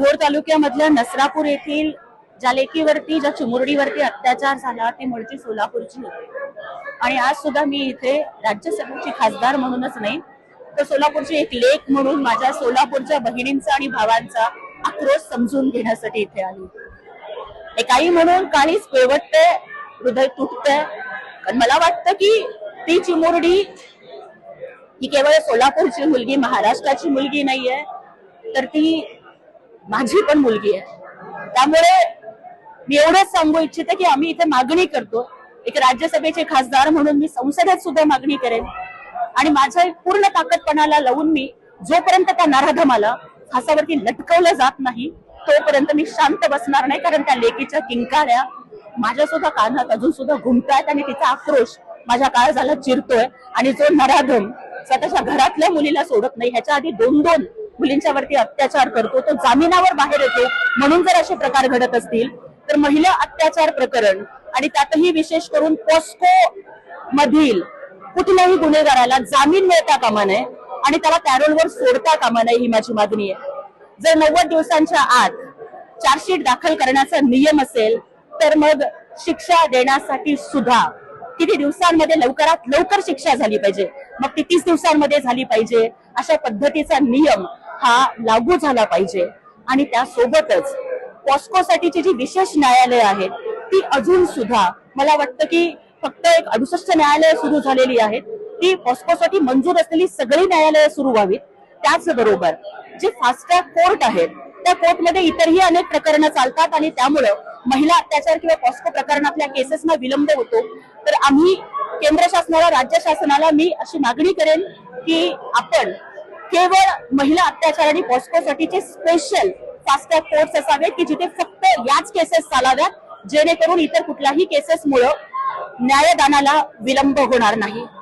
भोर तालुक्यामधल्या नसरापूर येथील ज्या लेकीवरती ज्या चिमुरडीवरती अत्याचार झाला ती मूळची सोलापूरची होती आणि आज सुद्धा मी इथे राज्यसभेची खासदार म्हणूनच नाही तर सोलापूरची एक लेक म्हणून माझ्या सोलापूरच्या बहिणींचा आणि भावांचा आक्रोश समजून घेण्यासाठी इथे आली। एक आई म्हणून काहीच पिळवटते, हृदय तुटते, पण मला वाटतं की ती चिमुरडी ही केवळ सोलापूरची मुलगी, महाराष्ट्राची मुलगी नाहीये, तर ती माझी पण मुलगी आहे। त्यामुळे मी एवढंच सांगू इच्छिते की आम्ही इथे मागणी करतो, एक राज्यसभेचे खासदार म्हणून मी संसदेत सुद्धा मागणी करेन आणि माझ्या पूर्ण ताकदपणाला लावून मी जोपर्यंत त्या नराधमाला फासावरती लटकवलं जात नाही तोपर्यंत मी शांत बसणार नाही। कारण त्या लेकीच्या किंकाळ्या माझ्या सुद्धा कानात अजून सुद्धा घुमतायत आणि तिचा आक्रोश माझ्या काळजाला चिरतोय। आणि जो नराधम स्वतःच्या घरातल्या मुलीला सोडत नाही, ह्याच्या आधी दोन मुलींच्या वरती अत्याचार करतो, तो जामिनावर बाहेर येतो, म्हणून जर असे प्रकार घडत असतील तर महिला अत्याचार प्रकरण आणि त्यातही विशेष करून पॉस्को मधील कुठल्याही गुन्हेगाराला जामीन मिळता कामा नये आणि त्याला पॅरोलवर सोडता कामा नये, ही माझी मागणी आहे। जर 90 दिवसांच्या आत चार्जशीट दाखल करण्याचा नियम असेल तर मग शिक्षा देण्यासाठी सुद्धा किती दिवसांमध्ये लवकरात लवकर शिक्षा झाली पाहिजे, मग ती 30 दिवसांमध्ये झाली पाहिजे, अशा पद्धतीचा नियम हा लागू झाला पाहिजे। आणि त्यासोबतच पॉस्कोसाठीची जी विशेष न्यायालय आहेत ती अजून सुद्धा मला वाटतं की फक्त एक 68 न्यायालय सुरू झालेली आहेत, ती पॉस्कोसाठी मंजूर असलेली सगळी न्यायालय सुरू व्हावीत। त्याचबरोबर जे फास्ट ट्रॅक कोर्ट आहेत त्या कोर्टमध्ये इतरही अनेक प्रकरणं चालतात आणि त्यामुळे महिला अत्याचार किंवा पॉस्को प्रकरणातल्या केसेसना विलंब होतो। तर आम्ही केंद्र शासनाला, राज्य शासनाला मी अशी मागणी करेन की आपण केवळ महिला अत्याचार आणि पॉस्कोसाठीचे स्पेशल फास्ट ट्रॅक कोर्ट्स असावेत की जिथे फक्त याच केसेस चालाव्यात, जेणेकरून इतर कुठल्याही केसेसमुळे न्यायदानाला विलंब होणार नाही।